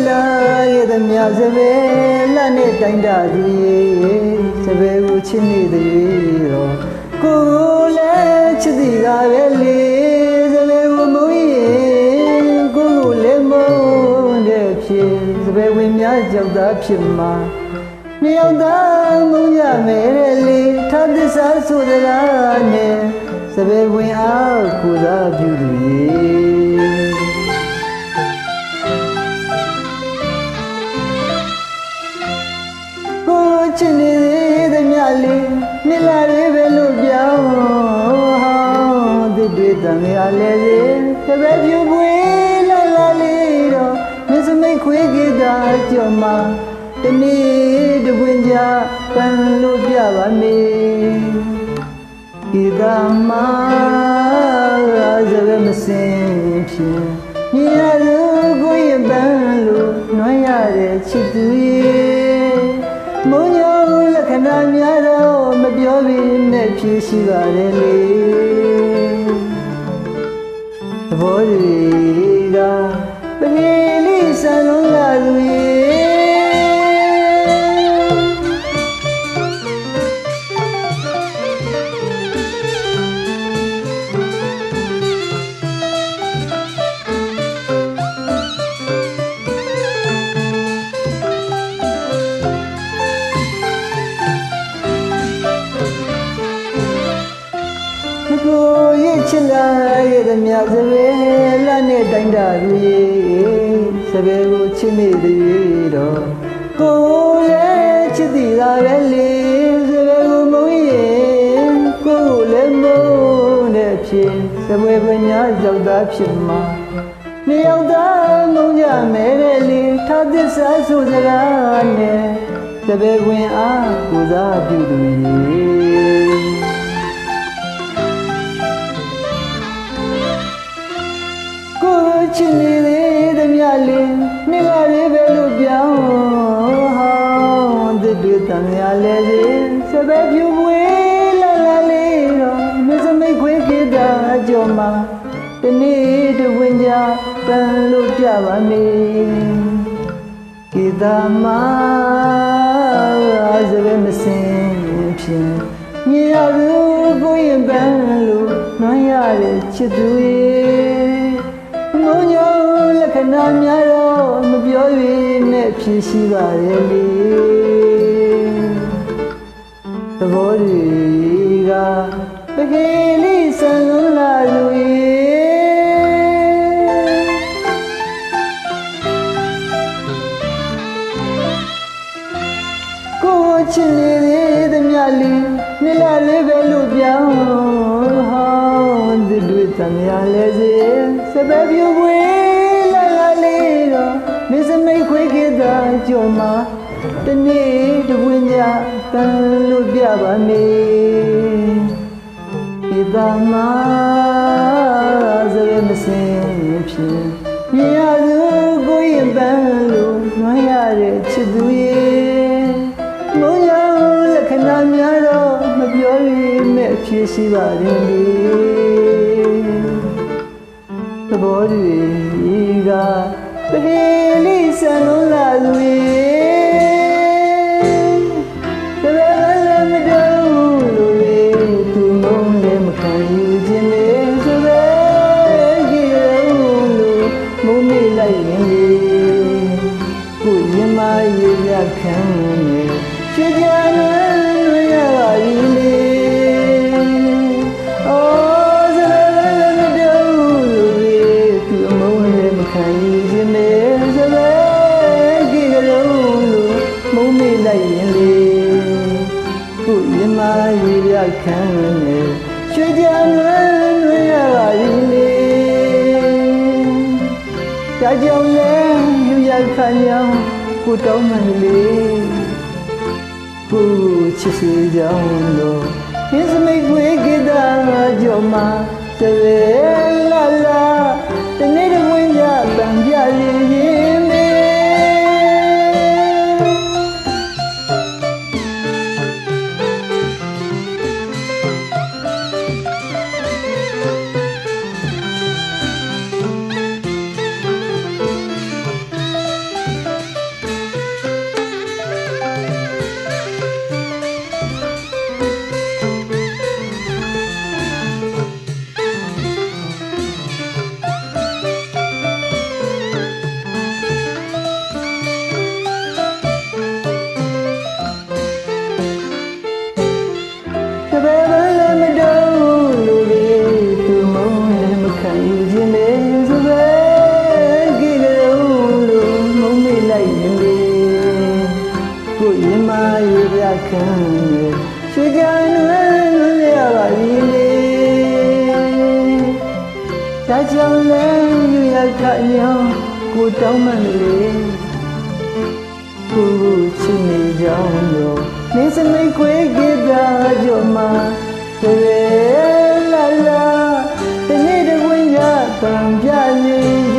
လာရဲ့သမျှစပယ်လက်နဲ့တိုင်းတာသူရဲ့စပယ်ကိုချစ်နေတဲ့ရောကိုယ်လည်းချစ်သည်ကပဲလေစပယ်ကိုမုန်းရင်ကိုယ်ကိုလည်းမုန်းတဲ့ဖြစ်စပယ်ဝင်များကြောက်သားဖြစ်မှာမြောက်သားမုန်းရမယ်လေထာသစ္စာဆိုတဲ့လားနဲ့စပယ်ဝင်အားကိုသာပြုသူရဲ့ချစ်နေတဲ့သမျှလေးနှစ်လာလေးပဲလို့ပြောင်းဟောတွေတံရလဲစေတပည့်ပြူပွေးလာလာလေးတော့မစ္စမိတ်ခွေးကြီးသာကြော်မှာတနေ့တပွင့်ကြပန်းလို့ပြပါမေဒီသာမစပယ်မစင်ဖြင့်မြင်ရသူကိုရင်ပန်းလို့နှွှမ်းရတဲ့ချစ်သူရဲ့မုံညောလက္ခဏာများတော့မပြောဘဲနဲ့ဖြည့်ရှိပါတယ်လေသဘောတွေကပငယ်လေးဆန်လုံးလာသူရဲ့ကိုရဲ့ချစ်လာရဲ့သမျှစပယ်လက်နဲ့တိုင်းတာသူရဲ့စပယ်ကိုချစ်နေတဲ့တော့ကိုလည်းချစ်သည်သာပဲလေစပယ်ကိုမုန်းရင်ကိုယ်ကိုလည်းမုန်းတဲ့ဖြစ်စပယ်ပညာကြောက်သားဖြစ်မှာမြေယောက်သားမုန်းကြမယ်လေထာသစ္စာဆိုစကားနဲ့စပယ်ဝင်အားကိုစားပြုသူရဲ့ချစ်နေတဲ့သမျှလေးနှစ်လာလေးပဲလို့ပြောင်းဟောတွေတံရလဲစေစပယ်ပြူပွေးလာလာလေးတော့မစ္စမိတ်ခွေးကြီးသာကြော်မှာတနေ့တဝင်းကြပန်းလို့ပြပါမေဒီသာမစပယ်မစင်ဖြင့်မြင်ရသူကိုရင်ပန်းလို့နှွှမ်းရတဲ့ချစ်သူရဲ့မုံညောလက္ခဏာများတော့မပြောရနဲ့ဖြည့်ရှိပါတယ်လေသဘောတွေကတကယ်လေးဆန်လုံးလာသူရဲ့ကိုချစ်နေတဲ့သမျှလေးနှစ်လာလေးပဲလို့ပြောင်းဟောတွေတံရလဲစေစပယ်ပြူပွေးလာလာလေးတော့မစ္စမိတ်ခွေးကြီးသာကြော်မှာတနေ့တပွင့်ကြပန်းလို့ပြပါမေဒီသာမစပယ်မစင်ဖြင့်မြင်ရသူကိုရင်ပန်းလို့နှွှမ်းရတဲ့ချစ်သူရဲ့မုံညောလက္ခဏာများတော့မပြောရမဲ့အဖြစ်ရှိပါတယ်လေသဘောတွေကပကယ်လေးဆန်လုံးလာသူရဲ့စပယ်လည်းမတုံးလို့လေသူမုန်းလည်းမခံယူခြင်းလေစပယ်ကြီးရုံးလို့မုန်းမိလိုက်ရင်လေကိုရင်မရရခံနေချစ်ကြလို့ရပါပြီလေခံယူခြင်းနဲ့စပယ်ကြီးကလေးလို့မုန်းမိလိုက်ရင်လေကိုရင်မရရခံနေချွေကြလို့ရပါပြီလေဒါကြောင့်လဲယူရခံရအောင်ကိုတောင်းမှန်လေကိုချစ်စီကြောင်းလို့မစ္စမိတ်ခွေးကြီးသာကြော်မှာစပယ်လာလာတနေ့တဝင်ကြတံပြရရင်မေ မြမရေပြခံရွှေကြံလွယ်လွယ်ရပါပြီလေဒါကြောင့်လဲယူရခညောကိုတောင်းမှန်လေကိုချစ်နေကြောင်းလို့နေစမိတ်ခွေးကြည့်တာကြောင့်မှရေလာလာတနေ့တဝင်းကတံပြစီ